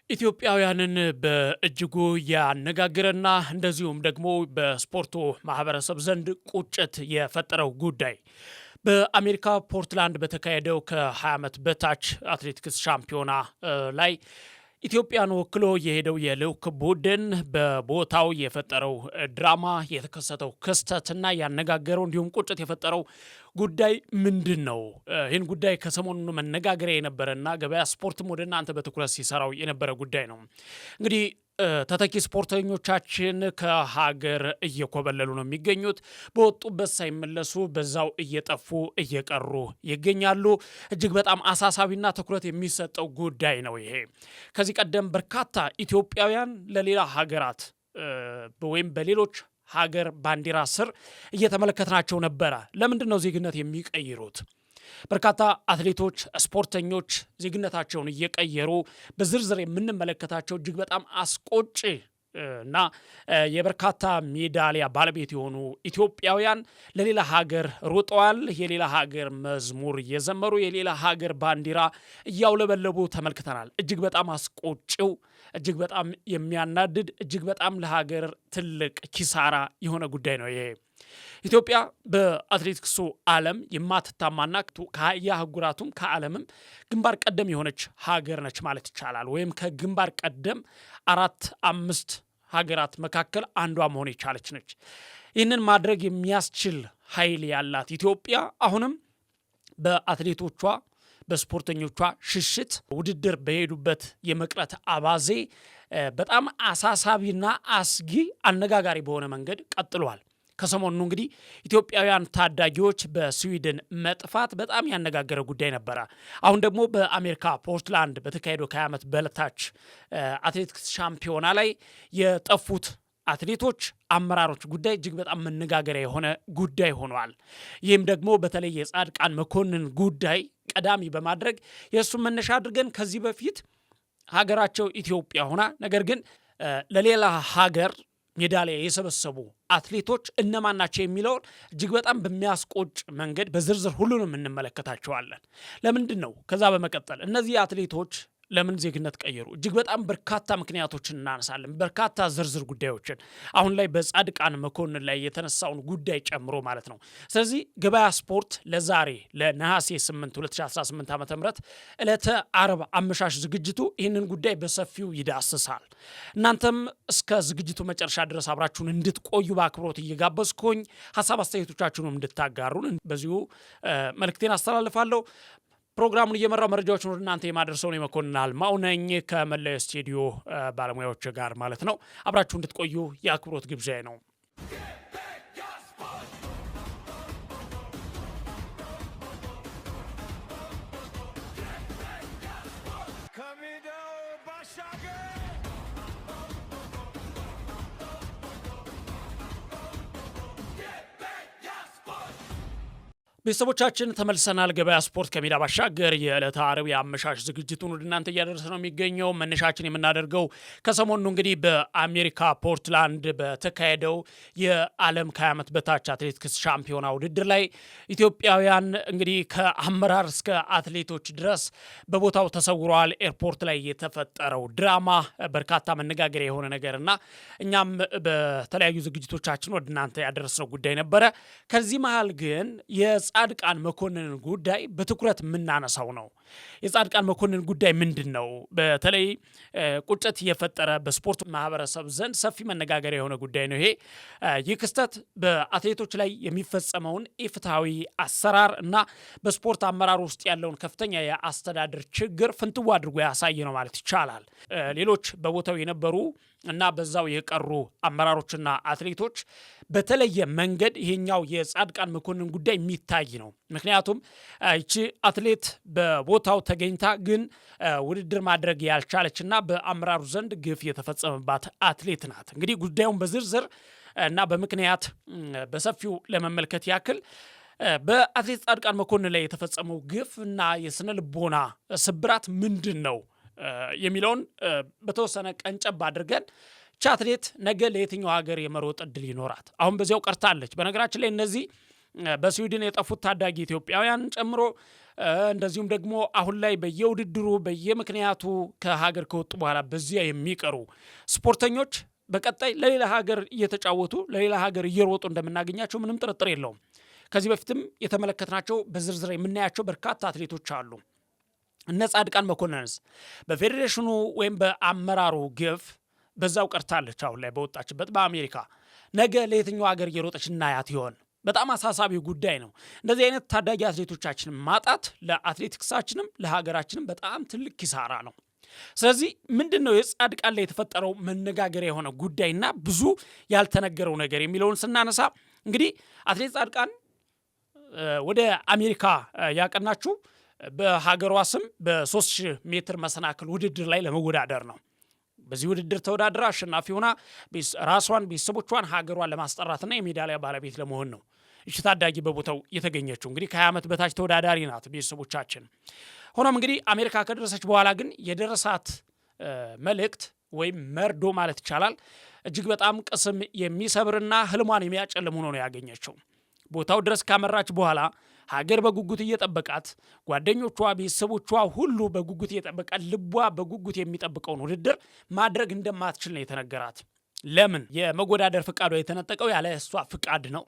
ኢትዮጵያውያንን በእጅጉ ያነጋገረና እንደዚሁም ደግሞ በስፖርቱ ማህበረሰብ ዘንድ ቁጭት የፈጠረው ጉዳይ በአሜሪካ ፖርትላንድ በተካሄደው ከ20 ዓመት በታች አትሌቲክስ ሻምፒዮና ላይ ኢትዮጵያን ወክሎ የሄደው የልዑክ ቡድን በቦታው የፈጠረው ድራማ የተከሰተው ክስተትና ያነጋገረው እንዲሁም ቁጭት የፈጠረው ጉዳይ ምንድን ነው? ይህን ጉዳይ ከሰሞኑ መነጋገሪያ የነበረና ገበያ ስፖርትም ወደ እናንተ በትኩረት ሲሰራው የነበረ ጉዳይ ነው። እንግዲህ ተተኪ ስፖርተኞቻችን ከሀገር እየኮበለሉ ነው የሚገኙት። በወጡበት ሳይመለሱ በዛው እየጠፉ እየቀሩ ይገኛሉ። እጅግ በጣም አሳሳቢና ትኩረት የሚሰጠው ጉዳይ ነው ይሄ። ከዚህ ቀደም በርካታ ኢትዮጵያውያን ለሌላ ሀገራት ወይም በሌሎች ሀገር ባንዲራ ስር እየተመለከትናቸው ነበረ። ለምንድን ነው ዜግነት የሚቀይሩት? በርካታ አትሌቶች፣ ስፖርተኞች ዜግነታቸውን እየቀየሩ በዝርዝር የምንመለከታቸው እጅግ በጣም አስቆጪ እና የበርካታ ሜዳሊያ ባለቤት የሆኑ ኢትዮጵያውያን ለሌላ ሀገር ሮጠዋል። የሌላ ሀገር መዝሙር እየዘመሩ የሌላ ሀገር ባንዲራ እያውለበለቡ ተመልክተናል። እጅግ በጣም አስቆጪው፣ እጅግ በጣም የሚያናድድ፣ እጅግ በጣም ለሀገር ትልቅ ኪሳራ የሆነ ጉዳይ ነው ይሄ። ኢትዮጵያ በአትሌቲክሱ ዓለም የማትታማና ከየአህጉራቱም ከዓለምም ግንባር ቀደም የሆነች ሀገር ነች ማለት ይቻላል። ወይም ከግንባር ቀደም 4-5 ሀገራት መካከል አንዷ መሆን የቻለች ነች። ይህንን ማድረግ የሚያስችል ኃይል ያላት ኢትዮጵያ አሁንም በአትሌቶቿ በስፖርተኞቿ ሽሽት ውድድር በሄዱበት የመቅረት አባዜ በጣም አሳሳቢና አስጊ አነጋጋሪ በሆነ መንገድ ቀጥሏል። ከሰሞኑ እንግዲህ ኢትዮጵያውያን ታዳጊዎች በስዊድን መጥፋት በጣም ያነጋገረ ጉዳይ ነበረ። አሁን ደግሞ በአሜሪካ ፖርትላንድ በተካሄደው ከ20 ዓመት በታች አትሌቲክስ ሻምፒዮና ላይ የጠፉት አትሌቶች አመራሮች ጉዳይ እጅግ በጣም መነጋገሪያ የሆነ ጉዳይ ሆኗል። ይህም ደግሞ በተለይ የጻድቃን መኮንን ጉዳይ ቀዳሚ በማድረግ የእሱን መነሻ አድርገን ከዚህ በፊት ሀገራቸው ኢትዮጵያ ሆና ነገር ግን ለሌላ ሀገር ሜዳሊያ የሰበሰቡ አትሌቶች እነማን ናቸው የሚለውን እጅግ በጣም በሚያስቆጭ መንገድ በዝርዝር ሁሉንም እንመለከታቸዋለን። ለምንድን ነው? ከዛ በመቀጠል እነዚህ አትሌቶች ለምን ዜግነት ቀየሩ? እጅግ በጣም በርካታ ምክንያቶችን እናነሳለን። በርካታ ዝርዝር ጉዳዮችን አሁን ላይ በጻድቃን መኮንን ላይ የተነሳውን ጉዳይ ጨምሮ ማለት ነው። ስለዚህ ገበያ ስፖርት ለዛሬ ለነሐሴ 8 2018 ዓ.ም ዕለተ ዓርብ አመሻሽ ዝግጅቱ ይህንን ጉዳይ በሰፊው ይዳስሳል። እናንተም እስከ ዝግጅቱ መጨረሻ ድረስ አብራችሁን እንድትቆዩ በአክብሮት እየጋበዝኩኝ ሀሳብ አስተያየቶቻችሁንም እንድታጋሩን በዚሁ መልእክቴን አስተላልፋለሁ። ፕሮግራሙን እየመራው መረጃዎችን ወደ እናንተ የማደርሰው ነው መኮንን አልማው ነኝ ከመለያ ስቱዲዮ ባለሙያዎች ጋር ማለት ነው። አብራችሁ እንድትቆዩ የአክብሮት ግብዣዬ ነው። ቤተሰቦቻችን ተመልሰናል። ገበያ ስፖርት ከሜዳ ባሻገር የዕለተ ዓርብ የአመሻሽ ዝግጅቱን ወደ እናንተ እያደረሰ ነው የሚገኘው። መነሻችን የምናደርገው ከሰሞኑ እንግዲህ በአሜሪካ ፖርትላንድ በተካሄደው የዓለም ከ20 ዓመት በታች አትሌቲክስ ሻምፒዮና ውድድር ላይ ኢትዮጵያውያን እንግዲህ ከአመራር እስከ አትሌቶች ድረስ በቦታው ተሰውረዋል። ኤርፖርት ላይ የተፈጠረው ድራማ በርካታ መነጋገሪያ የሆነ ነገርና እኛም በተለያዩ ዝግጅቶቻችን ወደ እናንተ ያደረስነው ጉዳይ ነበረ። ከዚህ መሃል ግን የጻድቃን መኮንን ጉዳይ በትኩረት የምናነሳው ነው። የጻድቃን መኮንን ጉዳይ ምንድን ነው? በተለይ ቁጭት የፈጠረ በስፖርት ማህበረሰብ ዘንድ ሰፊ መነጋገሪያ የሆነ ጉዳይ ነው ይሄ። ይህ ክስተት በአትሌቶች ላይ የሚፈጸመውን ኢፍትሐዊ አሰራር እና በስፖርት አመራር ውስጥ ያለውን ከፍተኛ የአስተዳደር ችግር ፍንትው አድርጎ ያሳየ ነው ማለት ይቻላል። ሌሎች በቦታው የነበሩ እና በዛው የቀሩ አመራሮችና አትሌቶች በተለየ መንገድ ይሄኛው የጻድቃን መኮንን ጉዳይ የሚታይ ነው። ምክንያቱም ይቺ አትሌት በቦታው ተገኝታ ግን ውድድር ማድረግ ያልቻለችና በአመራሩ ዘንድ ግፍ የተፈጸመባት አትሌት ናት። እንግዲህ ጉዳዩን በዝርዝር እና በምክንያት በሰፊው ለመመልከት ያክል በአትሌት ጻድቃን መኮንን ላይ የተፈጸመው ግፍ እና የስነ ልቦና ስብራት ምንድን ነው የሚለውን በተወሰነ ቀንጨብ አድርገን ቻ አትሌት ነገ ለየትኛው ሀገር የመሮጥ እድል ይኖራት? አሁን በዚያው ቀርታለች። በነገራችን ላይ እነዚህ በስዊድን የጠፉት ታዳጊ ኢትዮጵያውያን ጨምሮ እንደዚሁም ደግሞ አሁን ላይ በየውድድሩ በየምክንያቱ ከሀገር ከወጡ በኋላ በዚያ የሚቀሩ ስፖርተኞች በቀጣይ ለሌላ ሀገር እየተጫወቱ ለሌላ ሀገር እየሮጡ እንደምናገኛቸው ምንም ጥርጥር የለውም። ከዚህ በፊትም የተመለከትናቸው በዝርዝር የምናያቸው በርካታ አትሌቶች አሉ። እነ ጻድቃን መኮንንስ በፌዴሬሽኑ ወይም በአመራሩ ግፍ በዛው ቀርታለች። አሁን ላይ በወጣችበት በአሜሪካ ነገ ለየትኛው ሀገር እየሮጠች እናያት ይሆን? በጣም አሳሳቢ ጉዳይ ነው። እንደዚህ አይነት ታዳጊ አትሌቶቻችንን ማጣት ለአትሌቲክሳችንም ለሀገራችንም በጣም ትልቅ ኪሳራ ነው። ስለዚህ ምንድን ነው የጻድቃን ላይ የተፈጠረው መነጋገሪያ የሆነ ጉዳይና ብዙ ያልተነገረው ነገር የሚለውን ስናነሳ እንግዲህ አትሌት ጻድቃን ወደ አሜሪካ ያቀናችው በሀገሯ ስም በ3000 ሜትር መሰናክል ውድድር ላይ ለመወዳደር ነው። በዚህ ውድድር ተወዳድራ አሸናፊ ሆና ራሷን ቤተሰቦቿን ሀገሯን ለማስጠራትና የሜዳሊያ ባለቤት ለመሆን ነው እቺ ታዳጊ በቦታው የተገኘችው። እንግዲህ ከ20 ዓመት በታች ተወዳዳሪ ናት ቤተሰቦቻችን። ሆኖም እንግዲህ አሜሪካ ከደረሰች በኋላ ግን የደረሳት መልእክት ወይም መርዶ ማለት ይቻላል እጅግ በጣም ቅስም የሚሰብርና ህልሟን የሚያጨልም ሆኖ ነው ያገኘችው። ቦታው ድረስ ካመራች በኋላ ሀገር በጉጉት እየጠበቃት፣ ጓደኞቿ፣ ቤተሰቦቿ ሁሉ በጉጉት እየጠበቃት፣ ልቧ በጉጉት የሚጠብቀውን ውድድር ማድረግ እንደማትችል ነው የተነገራት። ለምን? የመወዳደር ፍቃዷ የተነጠቀው ያለ እሷ ፍቃድ ነው።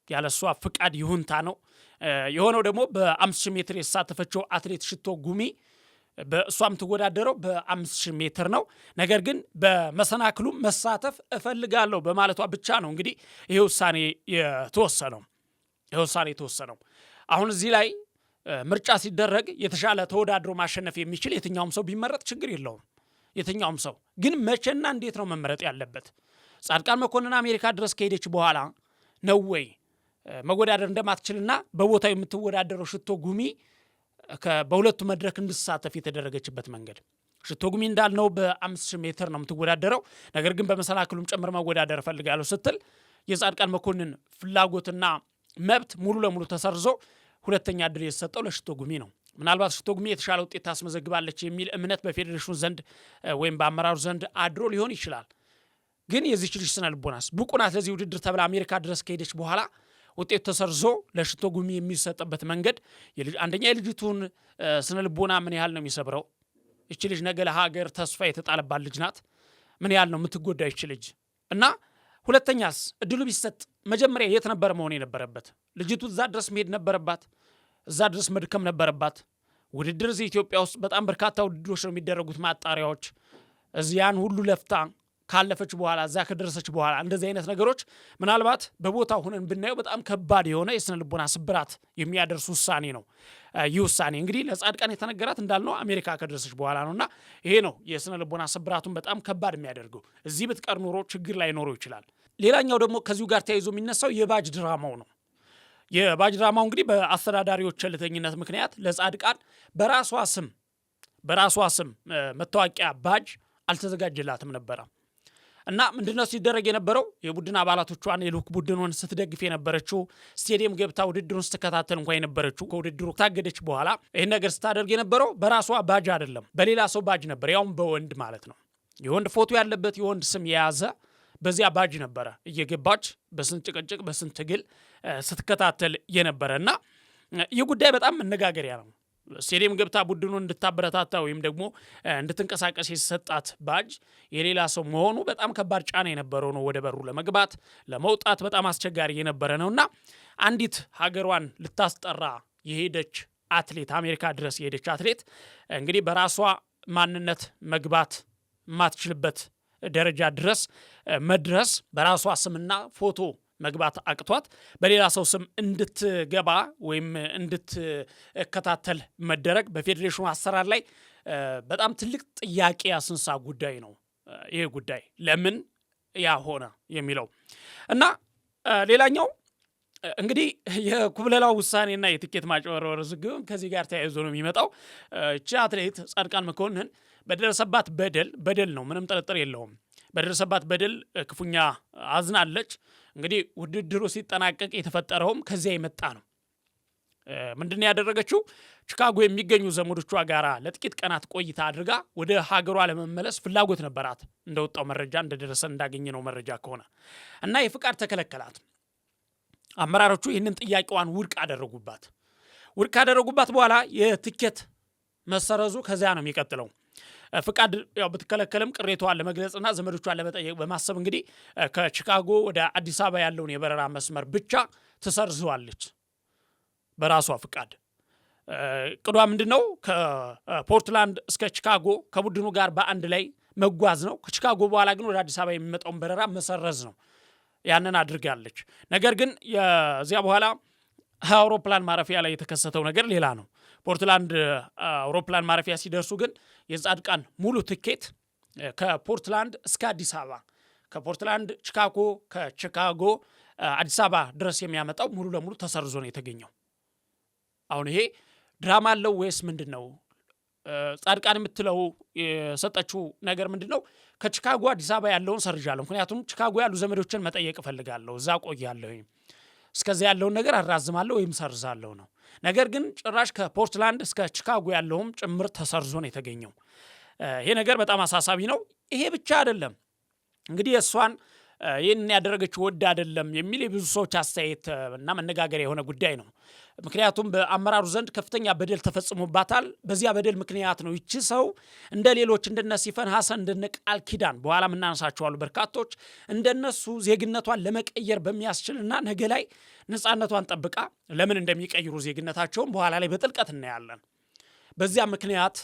ያለ እሷ ፍቃድ ይሁንታ ነው የሆነው። ደግሞ በ5000 ሜትር የተሳተፈችው አትሌት ሽቶ ጉሚ በእሷም ትወዳደረው በ5000 ሜትር ነው። ነገር ግን በመሰናክሉ መሳተፍ እፈልጋለሁ በማለቷ ብቻ ነው እንግዲህ ይሄ ውሳኔ የተወሰነው። አሁን እዚህ ላይ ምርጫ ሲደረግ የተሻለ ተወዳድሮ ማሸነፍ የሚችል የትኛውም ሰው ቢመረጥ ችግር የለውም። የትኛውም ሰው ግን መቼና እንዴት ነው መመረጥ ያለበት? ጻድቃን መኮንን አሜሪካ ድረስ ከሄደች በኋላ ነው ወይ መወዳደር እንደማትችልና በቦታው የምትወዳደረው ሽቶ ጉሚ በሁለቱ መድረክ እንድትሳተፍ የተደረገችበት መንገድ? ሽቶ ጉሚ እንዳልነው በ5000 ሜትር ነው የምትወዳደረው። ነገር ግን በመሰናክሉም ጭምር መወዳደር እፈልጋለሁ ስትል የጻድቃን መኮንን ፍላጎትና መብት ሙሉ ለሙሉ ተሰርዞ ሁለተኛ ዕድል የተሰጠው ለሽቶ ጉሚ ነው። ምናልባት ሽቶ ጉሚ የተሻለ ውጤት ታስመዘግባለች የሚል እምነት በፌዴሬሽኑ ዘንድ ወይም በአመራሩ ዘንድ አድሮ ሊሆን ይችላል። ግን የዚህች ልጅ ስነ ልቦናስ ብቁ ናት ለዚህ ውድድር ተብላ አሜሪካ ድረስ ከሄደች በኋላ ውጤት ተሰርዞ ለሽቶ ጉሚ የሚሰጥበት መንገድ አንደኛ የልጅቱን ስነ ልቦና ምን ያህል ነው የሚሰብረው? እቺ ልጅ ነገ ለሀገር ተስፋ የተጣለባት ልጅ ናት። ምን ያህል ነው የምትጎዳው እቺ ልጅ? እና ሁለተኛስ እድሉ ቢሰጥ መጀመሪያ የት ነበር መሆን የነበረበት? ልጅቱ እዛ ድረስ መሄድ ነበረባት። እዛ ድረስ መድከም ነበረባት። ውድድር እዚህ ኢትዮጵያ ውስጥ በጣም በርካታ ውድድሮች ነው የሚደረጉት፣ ማጣሪያዎች። እዚያን ሁሉ ለፍታ ካለፈች በኋላ እዛ ከደረሰች በኋላ እንደዚህ አይነት ነገሮች ምናልባት በቦታው ሆነን ብናየው በጣም ከባድ የሆነ የስነ ልቦና ስብራት የሚያደርስ ውሳኔ ነው። ይህ ውሳኔ እንግዲህ ለጻድቃን የተነገራት እንዳልነው አሜሪካ ከደረሰች በኋላ ነውና ይሄ ነው የስነ ልቦና ስብራቱን በጣም ከባድ የሚያደርገው። እዚህ ብትቀር ኖሮ ችግር ላይ ኖሮ ይችላል። ሌላኛው ደግሞ ከዚሁ ጋር ተያይዞ የሚነሳው የባጅ ድራማው ነው። የባጅ ድራማው እንግዲህ በአስተዳዳሪዎች ቸልተኝነት ምክንያት ለጻድቃን በራሷ ስም መታወቂያ ባጅ አልተዘጋጀላትም ነበረ እና ምንድነው ሲደረግ የነበረው? የቡድን አባላቶቿን የልዑክ ቡድኑን ስትደግፍ የነበረችው ስቴዲየም ገብታ ውድድሩን ስትከታተል እንኳን የነበረችው ከውድድሩ ታገደች በኋላ ይህን ነገር ስታደርግ የነበረው በራሷ ባጅ አይደለም፣ በሌላ ሰው ባጅ ነበር። ያውም በወንድ ማለት ነው። የወንድ ፎቶ ያለበት የወንድ ስም የያዘ በዚያ ባጅ ነበረ እየገባች በስንት ጭቅጭቅ በስንት ትግል ስትከታተል የነበረ እና ይህ ጉዳይ በጣም መነጋገሪያ ነው። ስቴዲየም ገብታ ቡድኑን እንድታበረታታ ወይም ደግሞ እንድትንቀሳቀስ የሰጣት ባጅ የሌላ ሰው መሆኑ በጣም ከባድ ጫና የነበረው ነው። ወደ በሩ ለመግባት ለመውጣት በጣም አስቸጋሪ የነበረ ነውና አንዲት ሀገሯን ልታስጠራ የሄደች አትሌት አሜሪካ ድረስ የሄደች አትሌት እንግዲህ በራሷ ማንነት መግባት የማትችልበት ደረጃ ድረስ መድረስ በራሷ ስምና ፎቶ መግባት አቅቷት በሌላ ሰው ስም እንድትገባ ወይም እንድትከታተል መደረግ በፌዴሬሽኑ አሰራር ላይ በጣም ትልቅ ጥያቄ ያስነሳ ጉዳይ ነው። ይሄ ጉዳይ ለምን ያ ሆነ የሚለው እና ሌላኛው እንግዲህ የኩብለላው ውሳኔና የትኬት ማጭበርበር ዝግብ ከዚህ ጋር ተያይዞ ነው የሚመጣው። እቺ አትሌት ጻድቃን መኮንን በደረሰባት በደል ነው፣ ምንም ጥርጥር የለውም። በደረሰባት በደል ክፉኛ አዝናለች። እንግዲህ ውድድሩ ሲጠናቀቅ የተፈጠረውም ከዚያ የመጣ ነው። ምንድን ያደረገችው? ቺካጎ የሚገኙ ዘመዶቿ ጋራ ለጥቂት ቀናት ቆይታ አድርጋ ወደ ሀገሯ ለመመለስ ፍላጎት ነበራት። እንደወጣው መረጃ እንደደረሰ እንዳገኘ ነው መረጃ ከሆነ እና የፍቃድ ተከለከላት። አመራሮቹ ይህንን ጥያቄዋን ውድቅ አደረጉባት በኋላ የትኬት መሰረዙ ከዚያ ነው የሚቀጥለው። ፍቃድ ያው በተከለከለም ቅሬታዋን ለመግለጽና ዘመዶቿን ለመጠየቅ በማሰብ እንግዲህ ከቺካጎ ወደ አዲስ አበባ ያለውን የበረራ መስመር ብቻ ትሰርዘዋለች በራሷ ፍቃድ። ቅዷ ምንድነው? ከፖርትላንድ እስከ ቺካጎ ከቡድኑ ጋር በአንድ ላይ መጓዝ ነው። ከቺካጎ በኋላ ግን ወደ አዲስ አበባ የሚመጣውን በረራ መሰረዝ ነው። ያንን አድርጋለች። ነገር ግን የዚያ በኋላ አውሮፕላን ማረፊያ ላይ የተከሰተው ነገር ሌላ ነው። ፖርትላንድ አውሮፕላን ማረፊያ ሲደርሱ ግን የጻድቃን ሙሉ ትኬት ከፖርትላንድ እስከ አዲስ አበባ፣ ከፖርትላንድ ቺካጎ፣ ከቺካጎ አዲስ አበባ ድረስ የሚያመጣው ሙሉ ለሙሉ ተሰርዞ ነው የተገኘው። አሁን ይሄ ድራማ አለው ወይስ ምንድነው? ጻድቃን የምትለው የሰጠችው ነገር ምንድነው? ከቺካጎ አዲስ አበባ ያለውን ሰርጃለሁ፣ ምክንያቱም ቺካጎ ያሉ ዘመዶችን መጠየቅ እፈልጋለሁ፣ እዛ ቆያለሁ፣ እስከዚያ ያለውን ነገር አራዝማለሁ ወይም ሰርዛለሁ ነው። ነገር ግን ጭራሽ ከፖርትላንድ እስከ ቺካጎ ያለውም ጭምር ተሰርዞ ነው የተገኘው። ይሄ ነገር በጣም አሳሳቢ ነው። ይሄ ብቻ አይደለም እንግዲህ እሷን ይህን ያደረገችው ወድ አይደለም የሚል የብዙ ሰዎች አስተያየት እና መነጋገሪያ የሆነ ጉዳይ ነው። ምክንያቱም በአመራሩ ዘንድ ከፍተኛ በደል ተፈጽሞባታል። በዚያ በደል ምክንያት ነው ይቺ ሰው እንደ ሌሎች እንደነ ሲፈን ሐሰን እንደነ ቃል ኪዳን በኋላ ምናነሳቸዋሉ በርካቶች እንደነሱ ዜግነቷን ለመቀየር በሚያስችልና ነገ ላይ ነፃነቷን ጠብቃ ለምን እንደሚቀይሩ ዜግነታቸውን በኋላ ላይ በጥልቀት እናያለን። በዚያ ምክንያት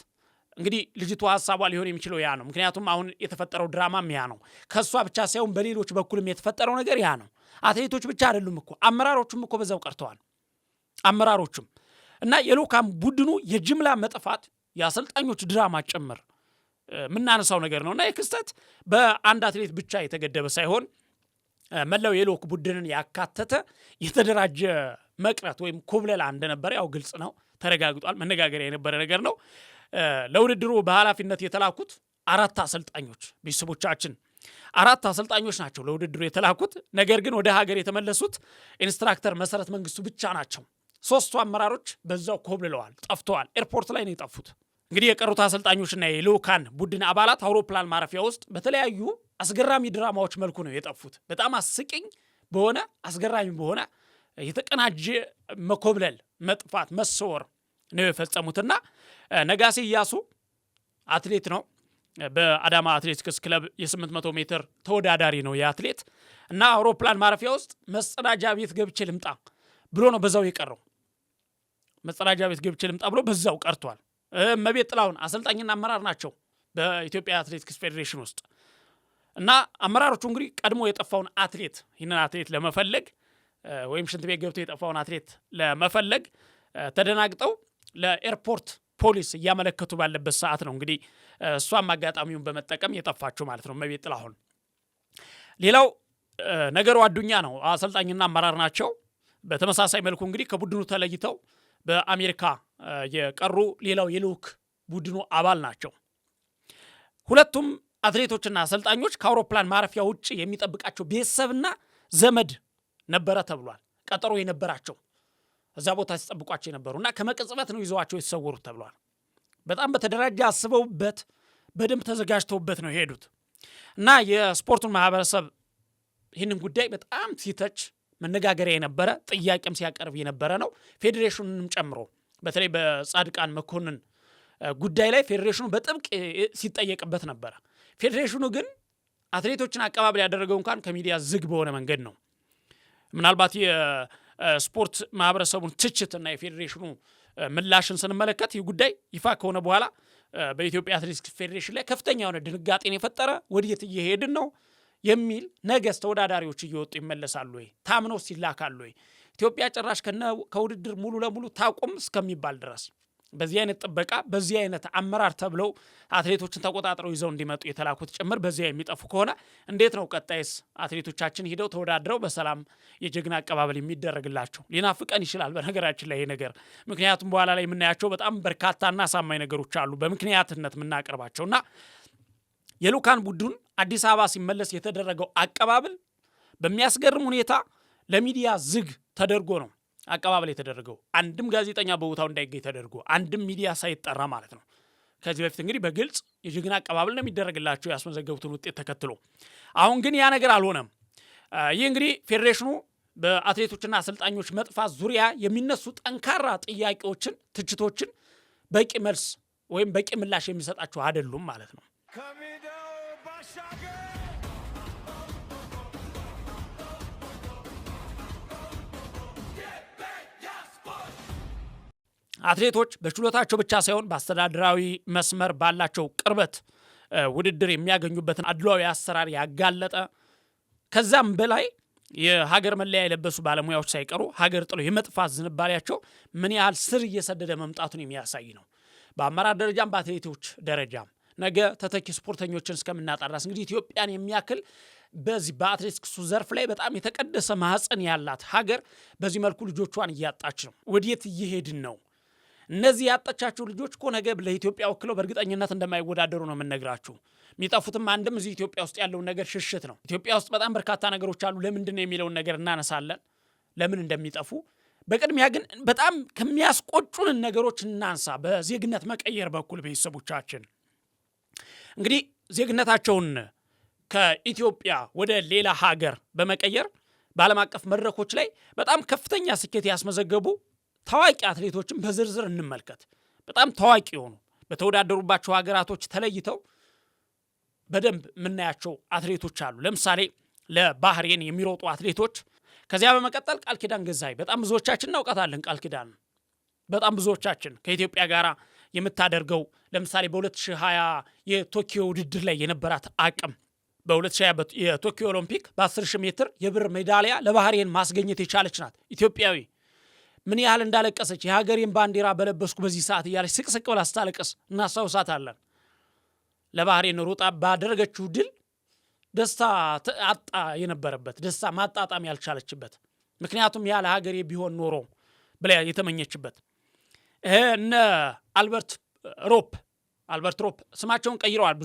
እንግዲህ ልጅቷ ሐሳቧ ሊሆን የሚችለው ያ ነው። ምክንያቱም አሁን የተፈጠረው ድራማም ያ ነው። ከሷ ብቻ ሳይሆን በሌሎች በኩልም የተፈጠረው ነገር ያ ነው። አትሌቶች ብቻ አይደሉም እኮ አመራሮቹም እኮ በዛው ቀርተዋል። አመራሮቹም እና የልዑካን ቡድኑ የጅምላ መጥፋት የአሰልጣኞች ድራማ ጭምር የምናነሳው ነገር ነው እና የክስተት በአንድ አትሌት ብቻ የተገደበ ሳይሆን መላው የልዑክ ቡድንን ያካተተ የተደራጀ መቅረት ወይም ኮብለላ እንደነበረ ያው ግልጽ ነው፣ ተረጋግጧል። መነጋገሪያ የነበረ ነገር ነው። ለውድድሩ በኃላፊነት የተላኩት 4 አሰልጣኞች ቤተሰቦቻችን 4 አሰልጣኞች ናቸው ለውድድሩ የተላኩት። ነገር ግን ወደ ሀገር የተመለሱት ኢንስትራክተር መሰረት መንግስቱ ብቻ ናቸው። 3ቱ አመራሮች በዛው ኮብልለዋል፣ ጠፍተዋል። ኤርፖርት ላይ ነው የጠፉት። እንግዲህ የቀሩት አሰልጣኞችና የልዑካን ቡድን አባላት አውሮፕላን ማረፊያ ውስጥ በተለያዩ አስገራሚ ድራማዎች መልኩ ነው የጠፉት። በጣም አስቂኝ በሆነ አስገራሚ በሆነ የተቀናጀ መኮብለል፣ መጥፋት፣ መሰወር ነው የፈጸሙትና ነጋሴ እያሱ አትሌት ነው። በአዳማ አትሌቲክስ ክለብ የ800 ሜትር ተወዳዳሪ ነው የአትሌት እና አውሮፕላን ማረፊያ ውስጥ መጸዳጃ ቤት ገብቼ ልምጣ ብሎ ነው በዛው የቀረው። መጸዳጃ ቤት ገብቼ ልምጣ ብሎ በዛው ቀርቷል። እመቤት ጥላሁን አሰልጣኝና አመራር ናቸው በኢትዮጵያ አትሌቲክስ ፌዴሬሽን ውስጥ እና አመራሮቹ እንግዲህ ቀድሞ የጠፋውን አትሌት ይህንን አትሌት ለመፈለግ ወይም ሽንት ቤት ገብቶ የጠፋውን አትሌት ለመፈለግ ተደናግጠው ለኤርፖርት ፖሊስ እያመለከቱ ባለበት ሰዓት ነው እንግዲህ እሷም አጋጣሚውን በመጠቀም የጠፋችው ማለት ነው እመቤት ጥላሁን። ሌላው ነገሩ አዱኛ ነው፣ አሰልጣኝና አመራር ናቸው። በተመሳሳይ መልኩ እንግዲህ ከቡድኑ ተለይተው በአሜሪካ የቀሩ ሌላው የልዑክ ቡድኑ አባል ናቸው። ሁለቱም አትሌቶችና አሰልጣኞች ከአውሮፕላን ማረፊያ ውጭ የሚጠብቃቸው ቤተሰብና ዘመድ ነበረ ተብሏል። ቀጠሮ የነበራቸው እዛ ቦታ ሲጠብቋቸው የነበሩና ከመቅጽበት ነው ይዘዋቸው የተሰወሩት ተብሏል። በጣም በተደራጀ አስበውበት በደንብ ተዘጋጅተውበት ነው የሄዱት እና የስፖርቱን ማህበረሰብ ይህንን ጉዳይ በጣም ሲተች መነጋገሪያ የነበረ ጥያቄም ሲያቀርብ የነበረ ነው። ፌዴሬሽኑንም ጨምሮ በተለይ በጻድቃን መኮንን ጉዳይ ላይ ፌዴሬሽኑ በጥብቅ ሲጠየቅበት ነበረ። ፌዴሬሽኑ ግን አትሌቶችን አቀባበል ያደረገው እንኳን ከሚዲያ ዝግ በሆነ መንገድ ነው። ምናልባት የስፖርት ማህበረሰቡን ትችትና የፌዴሬሽኑ ምላሽን ስንመለከት ይህ ጉዳይ ይፋ ከሆነ በኋላ በኢትዮጵያ አትሌቲክስ ፌዴሬሽን ላይ ከፍተኛ የሆነ ድንጋጤን የፈጠረ ወዴት እየሄድን ነው የሚል ነገስ ተወዳዳሪዎች እየወጡ ይመለሳሉ ወይ ታምነው ሲላካሉ ወይ ኢትዮጵያ ጭራሽ ከውድድር ሙሉ ለሙሉ ታቆም እስከሚባል ድረስ በዚህ አይነት ጥበቃ በዚህ አይነት አመራር ተብለው አትሌቶችን ተቆጣጥረው ይዘው እንዲመጡ የተላኩት ጭምር በዚያ የሚጠፉ ከሆነ እንዴት ነው ቀጣይስ አትሌቶቻችን ሂደው ተወዳድረው በሰላም የጀግና አቀባበል የሚደረግላቸው? ሊናፍቀን ይችላል በነገራችን ላይ ይሄ ነገር። ምክንያቱም በኋላ ላይ የምናያቸው በጣም በርካታና አሳማኝ ነገሮች አሉ በምክንያትነት የምናቀርባቸውና የልዑካን ቡድን አዲስ አበባ ሲመለስ የተደረገው አቀባበል በሚያስገርም ሁኔታ ለሚዲያ ዝግ ተደርጎ ነው አቀባበል የተደረገው። አንድም ጋዜጠኛ በቦታው እንዳይገኝ ተደርጎ አንድም ሚዲያ ሳይጠራ ማለት ነው። ከዚህ በፊት እንግዲህ በግልጽ የጀግና አቀባበል ነው የሚደረግላቸው ያስመዘገቡትን ውጤት ተከትሎ። አሁን ግን ያ ነገር አልሆነም። ይህ እንግዲህ ፌዴሬሽኑ በአትሌቶችና አሰልጣኞች መጥፋት ዙሪያ የሚነሱ ጠንካራ ጥያቄዎችን፣ ትችቶችን በቂ መልስ ወይም በቂ ምላሽ የሚሰጣቸው አይደሉም ማለት ነው። አትሌቶች በችሎታቸው ብቻ ሳይሆን በአስተዳደራዊ መስመር ባላቸው ቅርበት ውድድር የሚያገኙበትን አድሏዊ አሰራር ያጋለጠ ከዛም በላይ የሀገር መለያ የለበሱ ባለሙያዎች ሳይቀሩ ሀገር ጥሎ የመጥፋት ዝንባሌያቸው ምን ያህል ስር እየሰደደ መምጣቱን የሚያሳይ ነው። በአመራር ደረጃም በአትሌቶች ደረጃም ነገ ተተኪ ስፖርተኞችን እስከምናጣ ድረስ እንግዲህ ኢትዮጵያን የሚያክል በዚህ በአትሌቲክሱ ዘርፍ ላይ በጣም የተቀደሰ ማህፀን ያላት ሀገር በዚህ መልኩ ልጆቿን እያጣች ነው። ወዴት እየሄድን ነው? እነዚህ ያጣቻቸው ልጆች እኮ ነገ ለኢትዮጵያ ወክለው በእርግጠኝነት እንደማይወዳደሩ ነው የምንነግራችሁ። የሚጠፉትም አንድም እዚህ ኢትዮጵያ ውስጥ ያለውን ነገር ሽሽት ነው። ኢትዮጵያ ውስጥ በጣም በርካታ ነገሮች አሉ። ለምንድን ነው የሚለውን ነገር እናነሳለን፣ ለምን እንደሚጠፉ። በቅድሚያ ግን በጣም ከሚያስቆጩን ነገሮች እናንሳ። በዜግነት መቀየር በኩል ቤተሰቦቻችን እንግዲህ ዜግነታቸውን ከኢትዮጵያ ወደ ሌላ ሀገር በመቀየር በዓለም አቀፍ መድረኮች ላይ በጣም ከፍተኛ ስኬት ያስመዘገቡ ታዋቂ አትሌቶችን በዝርዝር እንመልከት። በጣም ታዋቂ የሆኑ በተወዳደሩባቸው ሀገራቶች ተለይተው በደንብ የምናያቸው አትሌቶች አሉ። ለምሳሌ ለባህሬን የሚሮጡ አትሌቶች። ከዚያ በመቀጠል ቃል ኪዳን ገዛይ፣ በጣም ብዙዎቻችን እናውቃታለን። ቃል ኪዳን በጣም ብዙዎቻችን ከኢትዮጵያ ጋር የምታደርገው ለምሳሌ በ2020 የቶኪዮ ውድድር ላይ የነበራት አቅም፣ በ2020 የቶኪዮ ኦሎምፒክ በ10,000 ሜትር የብር ሜዳሊያ ለባህሬን ማስገኘት የቻለች ናት ኢትዮጵያዊ። ምን ያህል እንዳለቀሰች የሀገሬን ባንዲራ በለበስኩ በዚህ ሰዓት እያለች ስቅስቅ ብላ ስታለቅስ እናስታውሳታለን። ለባህሬን ሮጣ ባደረገችው ድል ደስታ አጣ የነበረበት ደስታ ማጣጣም ያልቻለችበት፣ ምክንያቱም ያለ ሀገሬ ቢሆን ኖሮ ብላ የተመኘችበት። እነ አልበርት ሮፕ ስማቸውን ቀይረዋል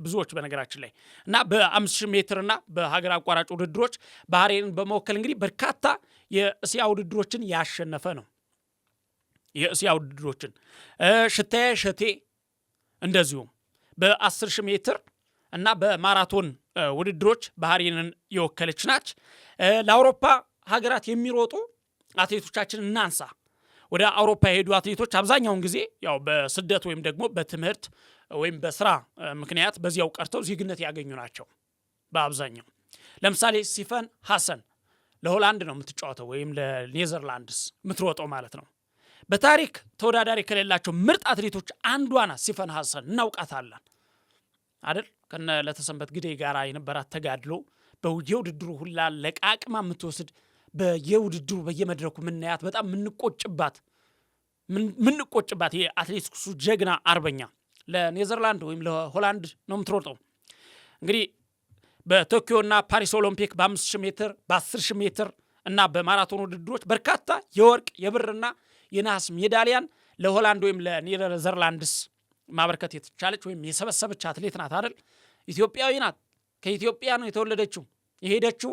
ብዙዎች በነገራችን ላይ እና በ5,000 ሜትር እና በሀገር አቋራጭ ውድድሮች ባህሬንን በመወከል እንግዲህ በርካታ የእስያ ውድድሮችን ያሸነፈ ነው። የእስያ ውድድሮችን ሽታዬ ሸቴ እንደዚሁም በ10,000 ሜትር እና በማራቶን ውድድሮች ባህሬንን የወከለች ናች። ለአውሮፓ ሀገራት የሚሮጡ አትሌቶቻችን እናንሳ። ወደ አውሮፓ የሄዱ አትሌቶች አብዛኛውን ጊዜ ያው በስደት ወይም ደግሞ በትምህርት ወይም በስራ ምክንያት በዚያው ቀርተው ዜግነት ያገኙ ናቸው በአብዛኛው። ለምሳሌ ሲፈን ሐሰን ለሆላንድ ነው የምትጫወተው ወይም ለኔዘርላንድስ የምትሮጠው ማለት ነው። በታሪክ ተወዳዳሪ ከሌላቸው ምርጥ አትሌቶች አንዷ ናት ሲፈን ሐሰን፣ እናውቃታለን አይደል? ከነ ለተሰንበት ግዴ ጋራ የነበራት ተጋድሎ በየውድድሩ ሁላ ለቃቅማ የምትወስድ በየውድድሩ በየመድረኩ ምናያት በጣም ምንቆጭባት የአትሌቲክሱ ጀግና አርበኛ ለኔዘርላንድ ወይም ለሆላንድ ነው የምትሮጠው። እንግዲህ በቶኪዮና ፓሪስ ኦሎምፒክ በ5,000 ሜትር በ10,000 ሜትር እና በማራቶን ውድድሮች በርካታ የወርቅ የብርና የነሐስ ሜዳሊያን ለሆላንድ ወይም ለኔዘርላንድስ ማበርከት የተቻለች ወይም የሰበሰበች አትሌት ናት አይደል? ኢትዮጵያዊ ናት። ከኢትዮጵያ ነው የተወለደችው። የሄደችው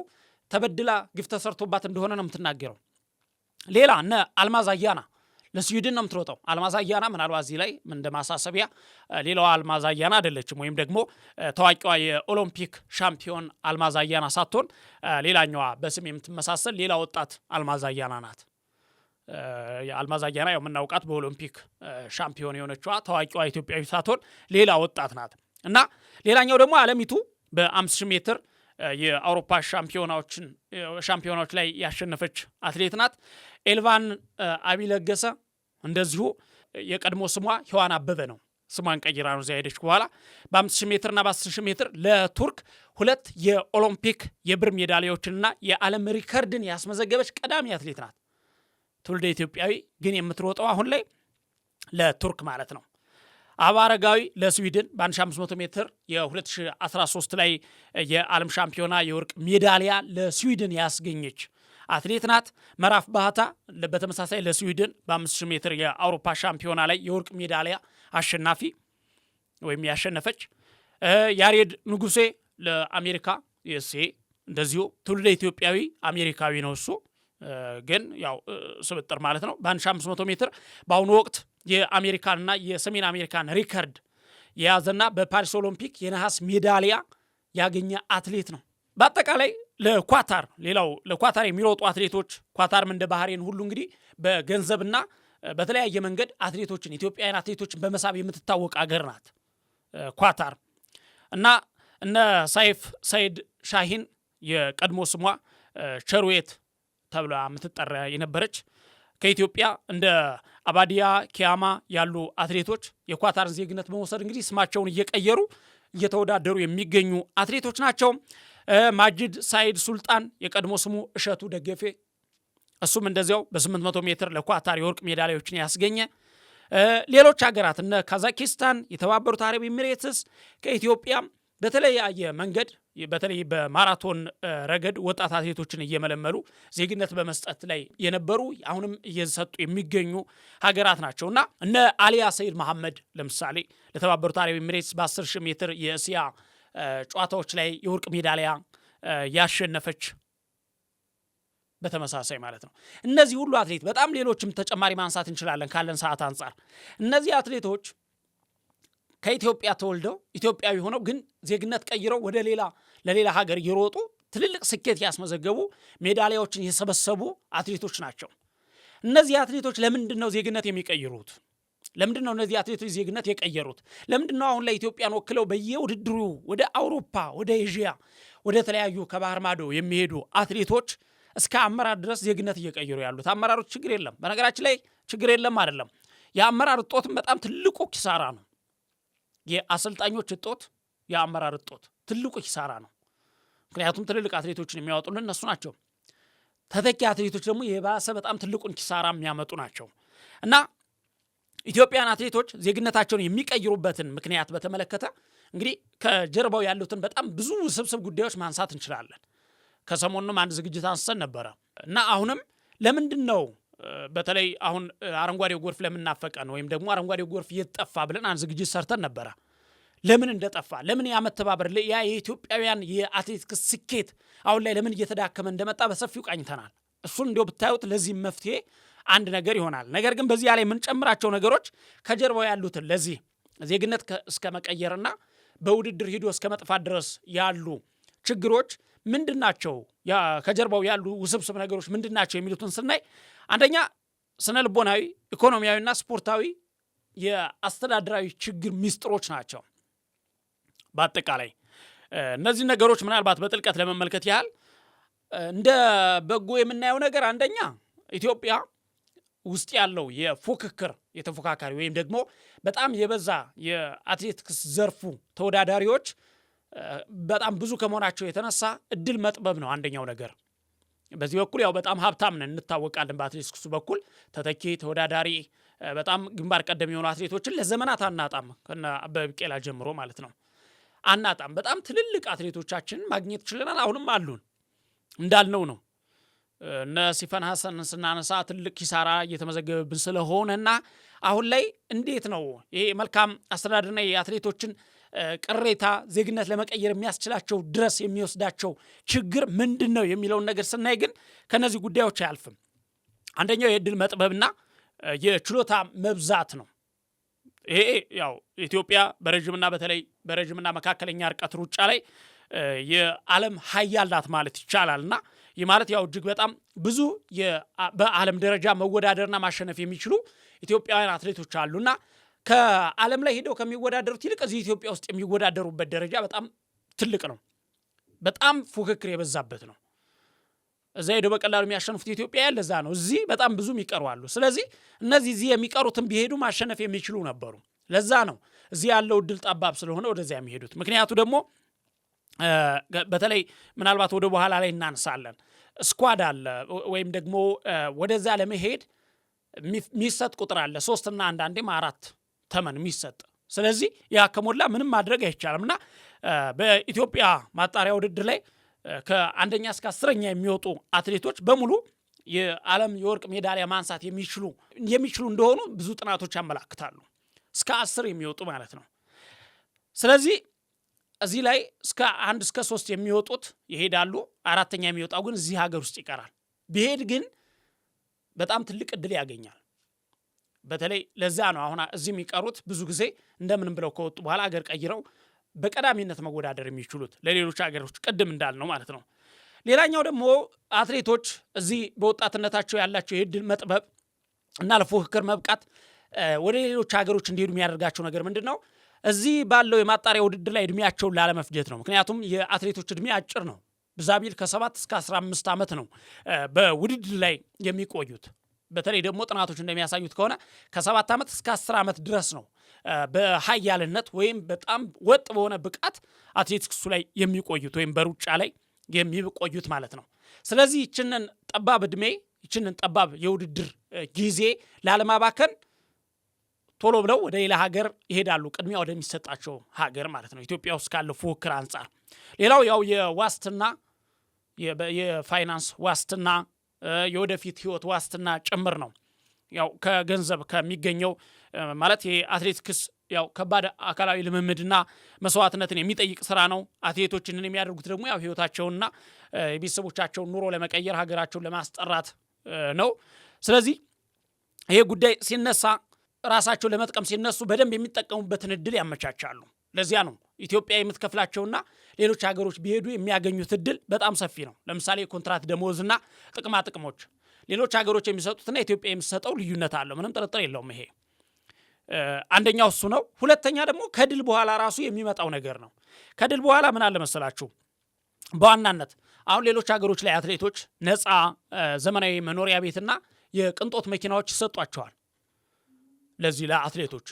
ተበድላ ግፍ ተሰርቶባት እንደሆነ ነው የምትናገረው። ሌላ እነ አልማዝ አያና ለስዊድን ነው የምትሮጠው። አልማዝ አያና ምናልባት እዚህ ላይ እንደ ማሳሰቢያ ሌላዋ አልማዝ አያና አይደለችም፣ ወይም ደግሞ ታዋቂዋ የኦሎምፒክ ሻምፒዮን አልማዝ አያና ሳትሆን ሌላኛዋ በስም የምትመሳሰል ሌላ ወጣት አልማዝ አያና ናት። አልማዝ አያና ያው የምናውቃት በኦሎምፒክ ሻምፒዮን የሆነችዋ ታዋቂዋ ኢትዮጵያዊ ሳትሆን ሌላ ወጣት ናት። እና ሌላኛው ደግሞ አለሚቱ በ5,000 ሜትር የአውሮፓ ሻምፒዮናዎች ላይ ያሸነፈች አትሌት ናት። ኤልቫን አቢለገሰ እንደዚሁ የቀድሞ ስሟ ሔዋን አበበ ነው። ስሟን ቀይራ ነው እዚያ ሄደች በኋላ በ5,000 ሜትር እና በ10,000 ሜትር ለቱርክ 2 የኦሎምፒክ የብር ሜዳሊያዎችንና የዓለም ሪከርድን ያስመዘገበች ቀዳሚ አትሌት ናት። ትውልደ ኢትዮጵያዊ ግን የምትሮጠው አሁን ላይ ለቱርክ ማለት ነው። አበባ አረጋዊ ለስዊድን በ1500 ሜትር የ2013 ላይ የዓለም ሻምፒዮና የወርቅ ሜዳሊያ ለስዊድን ያስገኘች አትሌት ናት። መራፍ ባህታ በተመሳሳይ ለስዊድን በ5000 ሜትር የአውሮፓ ሻምፒዮና ላይ የወርቅ ሜዳሊያ አሸናፊ ወይም ያሸነፈች። ያሬድ ንጉሴ ለአሜሪካ ዩኤስኤ እንደዚሁ ትውልደ ኢትዮጵያዊ አሜሪካዊ ነው እሱ ግን ያው ስብጥር ማለት ነው። በ1500 ሜትር በአሁኑ ወቅት የአሜሪካንና የሰሜን አሜሪካን ሪከርድ የያዘና በፓሪስ ኦሎምፒክ የነሐስ ሜዳሊያ ያገኘ አትሌት ነው። በአጠቃላይ ለኳታር ሌላው ለኳታር የሚሮጡ አትሌቶች ኳታርም እንደ ባህሬን ሁሉ እንግዲህ በገንዘብና በተለያየ መንገድ አትሌቶችን ኢትዮጵያውያን አትሌቶችን በመሳብ የምትታወቅ አገር ናት ኳታር እና እነ ሳይፍ ሰይድ ሻሂን የቀድሞ ስሟ ቸርዌት ተብላ የምትጠራ የነበረች ከኢትዮጵያ እንደ አባዲያ ኪያማ ያሉ አትሌቶች የኳታርን ዜግነት በመውሰድ እንግዲህ ስማቸውን እየቀየሩ እየተወዳደሩ የሚገኙ አትሌቶች ናቸው። ማጅድ ሳይድ ሱልጣን የቀድሞ ስሙ እሸቱ ደገፌ እሱም እንደዚያው በ800 ሜትር ለኳታር የወርቅ ሜዳሊያዎችን ያስገኘ። ሌሎች ሀገራት እነ ካዛኪስታን፣ የተባበሩት አረብ ኤሚሬትስ ከኢትዮጵያ በተለያየ መንገድ በተለይ በማራቶን ረገድ ወጣት አትሌቶችን እየመለመሉ ዜግነት በመስጠት ላይ የነበሩ አሁንም እየሰጡ የሚገኙ ሀገራት ናቸውና እነ አሊያ ሰይድ መሐመድ ለምሳሌ ለተባበሩት አረብ ኤሚሬትስ በ10,000 ሜትር የእስያ ጨዋታዎች ላይ የወርቅ ሜዳሊያ ያሸነፈች በተመሳሳይ ማለት ነው። እነዚህ ሁሉ አትሌት በጣም ሌሎችም ተጨማሪ ማንሳት እንችላለን ካለን ሰዓት አንጻር። እነዚህ አትሌቶች ከኢትዮጵያ ተወልደው ኢትዮጵያዊ ሆነው ግን ዜግነት ቀይረው ወደ ለሌላ ሀገር እየሮጡ ትልልቅ ስኬት ያስመዘገቡ ሜዳሊያዎችን የሰበሰቡ አትሌቶች ናቸው። እነዚህ አትሌቶች ለምንድን ነው ዜግነት የሚቀይሩት? ለምንድን ነው እነዚህ አትሌቶች ዜግነት የቀየሩት? ለምንድን ነው አሁን ላይ ኢትዮጵያን ወክለው በየውድድሩ ወደ አውሮፓ፣ ወደ ኤዥያ፣ ወደ ተለያዩ ከባህር ማዶ የሚሄዱ አትሌቶች እስከ አመራር ድረስ ዜግነት እየቀየሩ ያሉት? አመራሮች ችግር የለም፣ በነገራችን ላይ ችግር የለም አይደለም። የአመራር እጦትም በጣም ትልቁ ኪሳራ ነው። የአሰልጣኞች እጦት፣ የአመራር እጦት ትልቁ ኪሳራ ነው። ምክንያቱም ትልልቅ አትሌቶችን የሚያወጡልን እነሱ ናቸው። ተተኪ አትሌቶች ደግሞ የባሰ በጣም ትልቁን ኪሳራ የሚያመጡ ናቸው እና ኢትዮጵያን አትሌቶች ዜግነታቸውን የሚቀይሩበትን ምክንያት በተመለከተ እንግዲህ ከጀርባው ያሉትን በጣም ብዙ ውስብስብ ጉዳዮች ማንሳት እንችላለን። ከሰሞኑም አንድ ዝግጅት አንስተን ነበረ እና አሁንም ለምንድን ነው በተለይ አሁን አረንጓዴው ጎርፍ ለምናፈቀን ወይም ደግሞ አረንጓዴው ጎርፍ እየጠፋ ብለን አንድ ዝግጅት ሰርተን ነበረ። ለምን እንደጠፋ ለምን ያመተባበር ያ የኢትዮጵያውያን የአትሌቲክስ ስኬት አሁን ላይ ለምን እየተዳከመ እንደመጣ በሰፊው ቃኝተናል። እሱን እንዲያው ብታዩት ለዚህ መፍትሄ አንድ ነገር ይሆናል። ነገር ግን በዚህ ላይ የምንጨምራቸው ነገሮች ከጀርባው ያሉትን ለዚህ ዜግነት እስከ መቀየርና በውድድር ሂዶ እስከ መጥፋት ድረስ ያሉ ችግሮች ምንድናቸው? ከጀርባው ያሉ ውስብስብ ነገሮች ምንድናቸው የሚሉትን ስናይ አንደኛ ስነ ልቦናዊ፣ ኢኮኖሚያዊና ስፖርታዊ የአስተዳደራዊ ችግር ሚስጥሮች ናቸው። በአጠቃላይ እነዚህ ነገሮች ምናልባት በጥልቀት ለመመልከት ያህል እንደ በጎ የምናየው ነገር አንደኛ ኢትዮጵያ ውስጥ ያለው የተፎካካሪ ወይም ደግሞ በጣም የበዛ የአትሌቲክስ ዘርፉ ተወዳዳሪዎች በጣም ብዙ ከመሆናቸው የተነሳ እድል መጥበብ ነው አንደኛው ነገር። በዚህ በኩል ያው በጣም ሀብታም ነን እንታወቃለን። በአትሌቲክሱ በኩል ተተኪ ተወዳዳሪ በጣም ግንባር ቀደም የሆኑ አትሌቶችን ለዘመናት አናጣም፣ ከነ አበበ ቢቂላ ጀምሮ ማለት ነው አናጣም። በጣም ትልልቅ አትሌቶቻችንን ማግኘት ችለናል፣ አሁንም አሉን እንዳልነው ነው። እነ ሲፈን ሐሰን ስናነሳ ትልቅ ኪሳራ እየተመዘገበብን ስለሆነና አሁን ላይ እንዴት ነው ይሄ መልካም አስተዳደርና የአትሌቶችን ቅሬታ ዜግነት ለመቀየር የሚያስችላቸው ድረስ የሚወስዳቸው ችግር ምንድን ነው የሚለውን ነገር ስናይ ግን ከነዚህ ጉዳዮች አያልፍም። አንደኛው የእድል መጥበብና የችሎታ መብዛት ነው። ይሄ ያው ኢትዮጵያ በረጅምና በተለይ በረጅምና መካከለኛ ርቀት ሩጫ ላይ የዓለም ሀያል ናት ማለት ይቻላልና ይህ ማለት ያው እጅግ በጣም ብዙ በዓለም ደረጃ መወዳደርና ማሸነፍ የሚችሉ ኢትዮጵያውያን አትሌቶች አሉና ከዓለም ላይ ሄደው ከሚወዳደሩት ይልቅ እዚህ ኢትዮጵያ ውስጥ የሚወዳደሩበት ደረጃ በጣም ትልቅ ነው። በጣም ፉክክር የበዛበት ነው። እዛ ሄደው በቀላሉ የሚያሸንፉት ኢትዮጵያ ለዛ ነው። እዚህ በጣም ብዙ የሚቀሩ አሉ። ስለዚህ እነዚህ የሚቀሩትን ቢሄዱ ማሸነፍ የሚችሉ ነበሩ። ለዛ ነው እዚህ ያለው እድል ጠባብ ስለሆነ ወደዚያ የሚሄዱት። ምክንያቱ ደግሞ በተለይ ምናልባት ወደ በኋላ ላይ እናነሳለን ስኳድ አለ ወይም ደግሞ ወደዛ ለመሄድ የሚሰጥ ቁጥር አለ 3 እና አንዳንዴም 4 ተመን የሚሰጥ። ስለዚህ ያ ከሞላ ምንም ማድረግ አይቻልምና በኢትዮጵያ ማጣሪያ ውድድር ላይ ከአንደኛ እስከ 10ኛ የሚወጡ አትሌቶች በሙሉ የዓለም የወርቅ ሜዳሊያ ማንሳት የሚችሉ እንደሆኑ ብዙ ጥናቶች ያመላክታሉ። እስከ 10 የሚወጡ ማለት ነው። ስለዚህ እዚህ ላይ እስከ 1 እስከ 3 የሚወጡት ይሄዳሉ። 4ኛ የሚወጣው ግን እዚህ ሀገር ውስጥ ይቀራል። ቢሄድ ግን በጣም ትልቅ እድል ያገኛል። በተለይ ለዛ ነው አሁን እዚህ የሚቀሩት ብዙ ጊዜ እንደምንም ብለው ከወጡ በኋላ ሀገር ቀይረው በቀዳሚነት መወዳደር የሚችሉት ለሌሎች ሀገሮች ቅድም እንዳልነው ማለት ነው። ሌላኛው ደግሞ አትሌቶች እዚህ በወጣትነታቸው ያላቸው የዕድል መጥበብ እና ለፉክክር መብቃት ወደ ሌሎች ሀገሮች እንዲሄዱ የሚያደርጋቸው ነገር ምንድን ነው? እዚህ ባለው የማጣሪያ ውድድር ላይ እድሜያቸውን ላለመፍጀት ነው። ምክንያቱም የአትሌቶች እድሜ አጭር ነው። ብዛቢል ከ7 እስከ 15 ዓመት ነው በውድድር ላይ የሚቆዩት። በተለይ ደግሞ ጥናቶች እንደሚያሳዩት ከሆነ ከ7 ዓመት እስከ 10 ዓመት ድረስ ነው በሀያልነት ወይም በጣም ወጥ በሆነ ብቃት አትሌቲክሱ ላይ የሚቆዩት ወይም በሩጫ ላይ የሚቆዩት ማለት ነው። ስለዚህ ይችንን ጠባብ እድሜ ይችንን ጠባብ የውድድር ጊዜ ላለማባከን ቶሎ ብለው ወደ ሌላ ሀገር ይሄዳሉ፣ ቅድሚያ ወደሚሰጣቸው ሀገር ማለት ነው፣ ኢትዮጵያ ውስጥ ካለው ፉክክር አንጻር። ሌላው ያው የዋስትና የፋይናንስ ዋስትና የወደፊት ህይወት ዋስትና ጭምር ነው። ያው ከገንዘብ ከሚገኘው ማለት የአትሌቲክስ ያው ከባድ አካላዊ ልምምድና መስዋዕትነትን የሚጠይቅ ስራ ነው። አትሌቶችን የሚያደርጉት ደግሞ ያው ህይወታቸውንና የቤተሰቦቻቸውን ኑሮ ለመቀየር ሀገራቸውን ለማስጠራት ነው። ስለዚህ ይሄ ጉዳይ ሲነሳ ራሳቸው ለመጥቀም ሲነሱ በደንብ የሚጠቀሙበትን እድል ያመቻቻሉ። ለዚያ ነው ኢትዮጵያ የምትከፍላቸውና ሌሎች ሀገሮች ቢሄዱ የሚያገኙት እድል በጣም ሰፊ ነው። ለምሳሌ ኮንትራት ደሞዝና ጥቅማ ጥቅሞች ሌሎች ሀገሮች የሚሰጡትና ኢትዮጵያ የሚሰጠው ልዩነት አለው። ምንም ጥርጥር የለውም። ይሄ አንደኛው እሱ ነው። ሁለተኛ ደግሞ ከድል በኋላ ራሱ የሚመጣው ነገር ነው። ከድል በኋላ ምን አለ መሰላችሁ? በዋናነት አሁን ሌሎች ሀገሮች ላይ አትሌቶች ነፃ ዘመናዊ መኖሪያ ቤትና የቅንጦት መኪናዎች ይሰጧቸዋል ለዚህ ለአትሌቶች።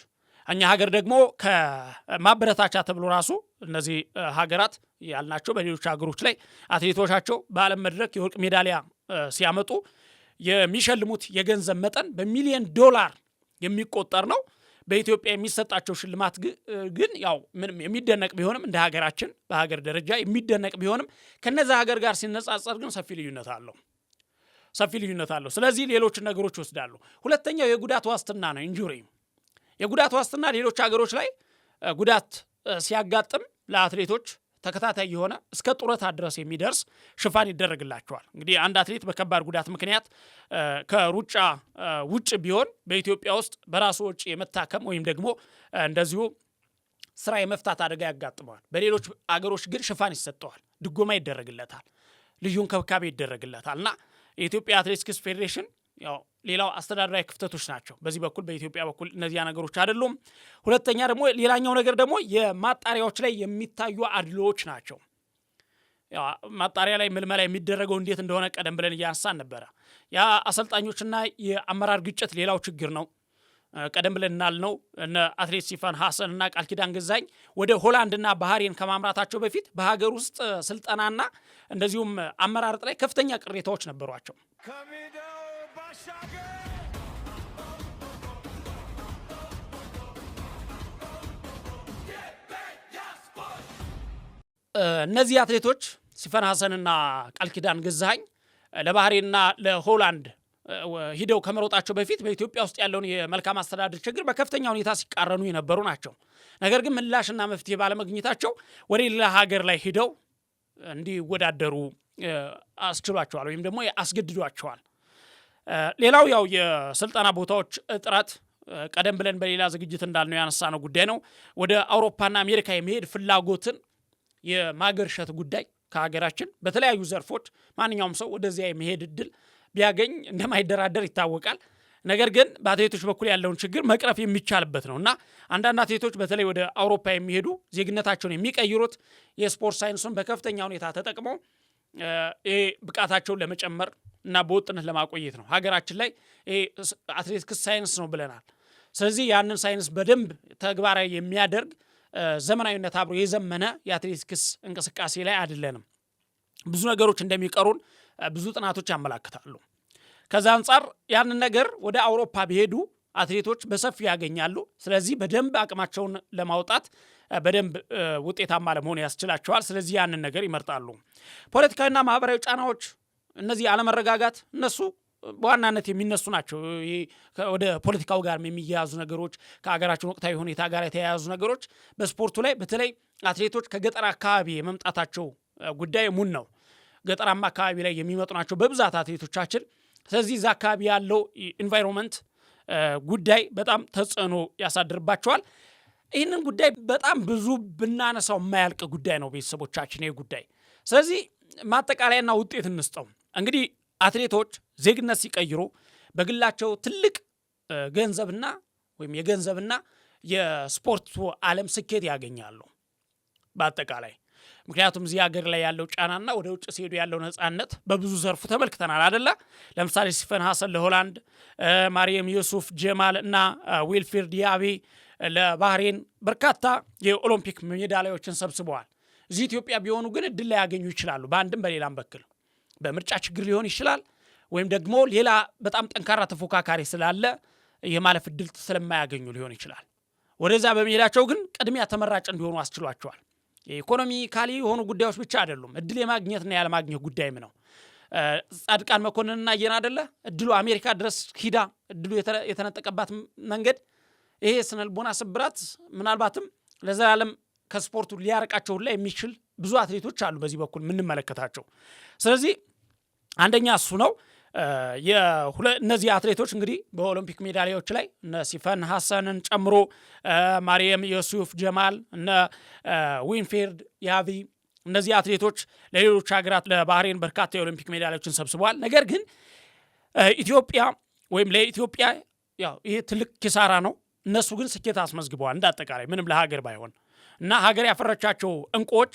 እኛ ሀገር ደግሞ ከማበረታቻ ተብሎ ራሱ እነዚህ ሀገራት ያልናቸው በሌሎች ሀገሮች ላይ አትሌቶቻቸው በዓለም መድረክ የወርቅ ሜዳሊያ ሲያመጡ የሚሸልሙት የገንዘብ መጠን በሚሊዮን ዶላር የሚቆጠር ነው። በኢትዮጵያ የሚሰጣቸው ሽልማት ግን ያው ምንም የሚደነቅ ቢሆንም እንደ ሀገራችን በሀገር ደረጃ የሚደነቅ ቢሆንም ከነዛ ሀገር ጋር ሲነጻጸር ግን ሰፊ ልዩነት አለው። ስለዚህ ሌሎችን ነገሮች ይወስዳሉ። ሁለተኛው የጉዳት ዋስትና ነው። ኢንጁሪ የጉዳት ዋስትና ሌሎች ሀገሮች ላይ ጉዳት ሲያጋጥም ለአትሌቶች ተከታታይ የሆነ እስከ ጡረታ ድረስ የሚደርስ ሽፋን ይደረግላቸዋል። እንግዲህ አንድ አትሌት በከባድ ጉዳት ምክንያት ከሩጫ ውጭ ቢሆን በኢትዮጵያ ውስጥ በራሱ ወጪ የመታከም ወይም ደግሞ እንደዚሁ ስራ የመፍታት አደጋ ያጋጥመዋል። በሌሎች አገሮች ግን ሽፋን ይሰጠዋል፣ ድጎማ ይደረግለታል፣ ልዩ እንክብካቤ ይደረግለታል እና የኢትዮጵያ አትሌቲክስ ፌዴሬሽን ያው ሌላው አስተዳደራዊ ክፍተቶች ናቸው። በዚህ በኩል በኢትዮጵያ በኩል እነዚያ ነገሮች አይደሉም። ሁለተኛ ደግሞ ሌላኛው ነገር ደግሞ የማጣሪያዎች ላይ የሚታዩ አድሎዎች ናቸው። ያው ማጣሪያ ላይ ምልመላ የሚደረገው እንዴት እንደሆነ ቀደም ብለን እያነሳን ነበረ። ያ አሰልጣኞችና የአመራር ግጭት ሌላው ችግር ነው። ቀደም ብለን እናልነው እነ አትሌት ሲፈን ሐሰን እና ቃል ኪዳን ገዛኝ ወደ ሆላንድና ባህሬን ከማምራታቸው በፊት በሀገር ውስጥ ስልጠናና እንደዚሁም አመራረጥ ላይ ከፍተኛ ቅሬታዎች ነበሯቸው። እነዚህ አትሌቶች ሲፈን ሐሰንና ቃል ኪዳን ገዛኝ ለባህሬንና ለሆላንድ ሂደው ከመሮጣቸው በፊት በኢትዮጵያ ውስጥ ያለውን የመልካም አስተዳደር ችግር በከፍተኛ ሁኔታ ሲቃረኑ የነበሩ ናቸው። ነገር ግን ምላሽና መፍትሄ ባለማግኘታቸው ወደ ሌላ ሀገር ላይ ሂደው እንዲወዳደሩ አስችሏቸዋል ወይም ደግሞ አስገድዷቸዋል። ሌላው ያው የስልጠና ቦታዎች እጥረት ቀደም ብለን በሌላ ዝግጅት እንዳልነው ያነሳነው ጉዳይ ነው። ወደ አውሮፓና አሜሪካ የመሄድ ፍላጎትን የማገርሸት ጉዳይ ከሀገራችን በተለያዩ ዘርፎች ማንኛውም ሰው ወደዚያ የመሄድ እድል ቢያገኝ እንደማይደራደር ይታወቃል። ነገር ግን በአትሌቶች በኩል ያለውን ችግር መቅረፍ የሚቻልበት ነው እና አንዳንድ አትሌቶች በተለይ ወደ አውሮፓ የሚሄዱ ዜግነታቸውን የሚቀይሩት የስፖርት ሳይንሱን በከፍተኛ ሁኔታ ተጠቅመው ብቃታቸውን ለመጨመር እና በወጥነት ለማቆየት ነው። ሀገራችን ላይ አትሌቲክስ ሳይንስ ነው ብለናል። ስለዚህ ያንን ሳይንስ በደንብ ተግባራዊ የሚያደርግ ዘመናዊነት አብሮ የዘመነ የአትሌቲክስ እንቅስቃሴ ላይ አይደለንም። ብዙ ነገሮች እንደሚቀሩን ብዙ ጥናቶች ያመላክታሉ። ከዛ አንጻር ያንን ነገር ወደ አውሮፓ ቢሄዱ አትሌቶች በሰፊው ያገኛሉ። ስለዚህ በደንብ አቅማቸውን ለማውጣት በደንብ ውጤታማ ለመሆን ያስችላቸዋል። ስለዚህ ያንን ነገር ይመርጣሉ። ፖለቲካዊና ማህበራዊ ጫናዎች፣ እነዚህ አለመረጋጋት እነሱ በዋናነት የሚነሱ ናቸው። ወደ ፖለቲካው ጋር የሚያያዙ ነገሮች፣ ከሀገራችን ወቅታዊ ሁኔታ ጋር የተያያዙ ነገሮች በስፖርቱ ላይ በተለይ አትሌቶች ከገጠር አካባቢ የመምጣታቸው ጉዳይ ሙን ነው። ገጠራማ አካባቢ ላይ የሚመጡ ናቸው በብዛት አትሌቶቻችን። ስለዚህ እዛ አካባቢ ያለው ኢንቫይሮንመንት ጉዳይ በጣም ተጽዕኖ ያሳድርባቸዋል። ይህንን ጉዳይ በጣም ብዙ ብናነሳው የማያልቅ ጉዳይ ነው ቤተሰቦቻችን ይህ ጉዳይ። ስለዚህ ማጠቃለያና ውጤት እንስጠው። እንግዲህ አትሌቶች ዜግነት ሲቀይሩ በግላቸው ትልቅ ገንዘብና ወይም የገንዘብና የስፖርቱ ዓለም ስኬት ያገኛሉ በአጠቃላይ። ምክንያቱም እዚህ ሀገር ላይ ያለው ጫናና ወደ ውጭ ሲሄዱ ያለው ነፃነት በብዙ ዘርፉ ተመልክተናል አይደለ? ለምሳሌ ስቲፈን ሐሰን ለሆላንድ፣ ማርየም ዩሱፍ ጀማል እና ዊልፍሪድ ያቢ ለባህሬን በርካታ የኦሎምፒክ ሜዳሊያዎችን ሰብስበዋል። እዚህ ኢትዮጵያ ቢሆኑ ግን እድል ላይ ያገኙ ይችላሉ። በአንድም በሌላም በኩል በምርጫ ችግር ሊሆን ይችላል፣ ወይም ደግሞ ሌላ በጣም ጠንካራ ተፎካካሪ ስላለ የማለፍ እድል ስለማያገኙ ሊሆን ይችላል። ወደዛ በመሄዳቸው ግን ቅድሚያ ተመራጭ እንዲሆኑ አስችሏቸዋል። የኢኮኖሚካሊ የሆኑ ጉዳዮች ብቻ አይደሉም፣ እድል የማግኘትና ያለማግኘት ጉዳይም ነው። ጻድቃን መኮንንና አየን አይደለ? እድሉ አሜሪካ ድረስ ሂዳ እድሉ የተነጠቀባት መንገድ ይሄ ስነልቦና ስብራት ምናልባትም ለዘላለም ከስፖርቱ ሊያርቃቸው ላይ የሚችል ብዙ አትሌቶች አሉ በዚህ በኩል የምንመለከታቸው። ስለዚህ አንደኛ እሱ ነው። እነዚህ አትሌቶች እንግዲህ በኦሎምፒክ ሜዳሊያዎች ላይ እነ ስቲፈን ሐሰንን ጨምሮ ማርየም ዩሱፍ ጀማል፣ እነ ዊልፍሪድ ያቢ እነዚህ አትሌቶች ለሌሎች ሀገራት ለባህሬን በርካታ የኦሎምፒክ ሜዳሊያዎችን ሰብስበዋል። ነገር ግን ኢትዮጵያ ወይም ለኢትዮጵያ ያው ይሄ ትልቅ ኪሳራ ነው። እነሱ ግን ስኬት አስመዝግበዋል እንዳጠቃላይ ምንም ለሀገር ባይሆን እና ሀገር ያፈረቻቸው እንቁዎች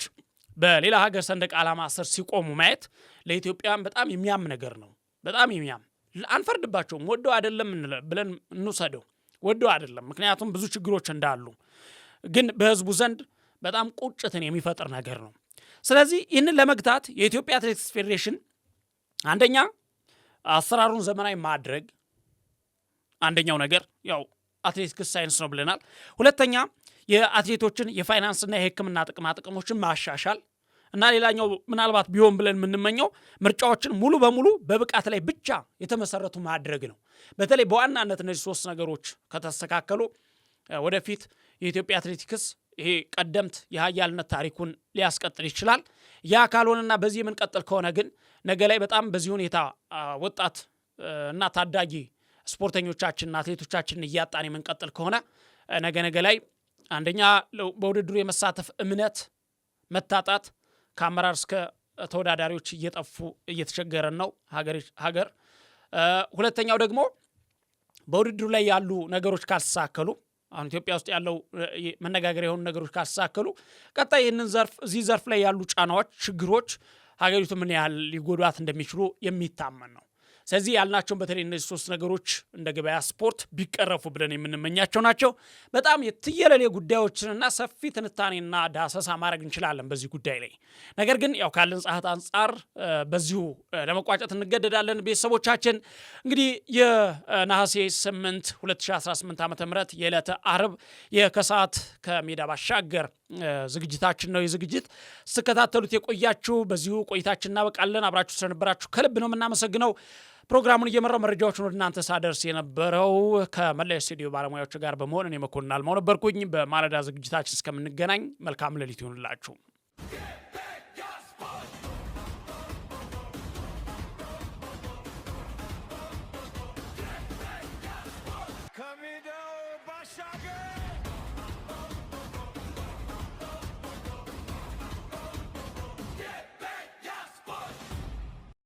በሌላ ሀገር ሰንደቅ ዓላማ ስር ሲቆሙ ማየት ለኢትዮጵያም በጣም የሚያም ነገር ነው። በጣም የሚያም አንፈርድባቸውም። ወደው አይደለም ብለን እንውሰደው፣ ወደው አይደለም። ምክንያቱም ብዙ ችግሮች እንዳሉ፣ ግን በህዝቡ ዘንድ በጣም ቁጭትን የሚፈጥር ነገር ነው። ስለዚህ ይህንን ለመግታት የኢትዮጵያ አትሌቲክስ ፌዴሬሽን አንደኛ አሰራሩን ዘመናዊ ማድረግ አንደኛው ነገር ያው አትሌቲክስ ሳይንስ ነው ብለናል። ሁለተኛ የአትሌቶችን የፋይናንስና የሕክምና ጥቅሞችን ማሻሻል እና ሌላኛው ምናልባት ቢሆን ብለን የምንመኘው ምርጫዎችን ሙሉ በሙሉ በብቃት ላይ ብቻ የተመሰረቱ ማድረግ ነው። በተለይ በዋናነት እነዚህ ሶስት ነገሮች ከተስተካከሉ ወደፊት የኢትዮጵያ አትሌቲክስ ይሄ ቀደምት የሀያልነት ታሪኩን ሊያስቀጥል ይችላል። ያ ካልሆነና በዚህ የምንቀጥል ከሆነ ግን ነገ ላይ በጣም በዚህ ሁኔታ ወጣት እና ታዳጊ ስፖርተኞቻችንና አትሌቶቻችንን እያጣን የምንቀጥል ከሆነ ነገ ላይ አንደኛ በውድድሩ የመሳተፍ እምነት መታጣት፣ ከአመራር እስከ ተወዳዳሪዎች እየጠፉ እየተቸገረን ነው ሀገር። ሁለተኛው ደግሞ በውድድሩ ላይ ያሉ ነገሮች ካልተሳከሉ፣ አሁን ኢትዮጵያ ውስጥ ያለው መነጋገር የሆኑ ነገሮች ካልተሳከሉ ቀጣይ ይህንን ዘርፍ እዚህ ዘርፍ ላይ ያሉ ጫናዎች፣ ችግሮች ሀገሪቱ ምን ያህል ሊጎዷት እንደሚችሉ የሚታመን ነው። ስለዚህ ያልናቸውን በተለይ እነዚህ ሶስት ነገሮች እንደ ገበያ ስፖርት ቢቀረፉ ብለን የምንመኛቸው ናቸው። በጣም የትየለሌ ጉዳዮችንና ሰፊ ትንታኔና ዳሰሳ ማድረግ እንችላለን በዚህ ጉዳይ ላይ። ነገር ግን ያው ካለን ሰዓት አንጻር በዚሁ ለመቋጨት እንገደዳለን። ቤተሰቦቻችን እንግዲህ የነሐሴ 8 2018 ዓ.ም የዕለተ አርብ የከሰዓት ከሜዳ ባሻገር ዝግጅታችን ነው። የዝግጅት ስትከታተሉት የቆያችሁ በዚሁ ቆይታችን እናበቃለን። አብራችሁ ስለነበራችሁ ከልብ ነው የምናመሰግነው። ፕሮግራሙን እየመራው መረጃዎችን ወደ እናንተ ሳደርስ የነበረው ከመለያ ስቱዲዮ ባለሙያዎች ጋር በመሆን እኔ መኮንን አልማው ነበርኩኝ። በማለዳ ዝግጅታችን እስከምንገናኝ መልካም ሌሊት ይሁንላችሁ። ከሜዳው ባሻገር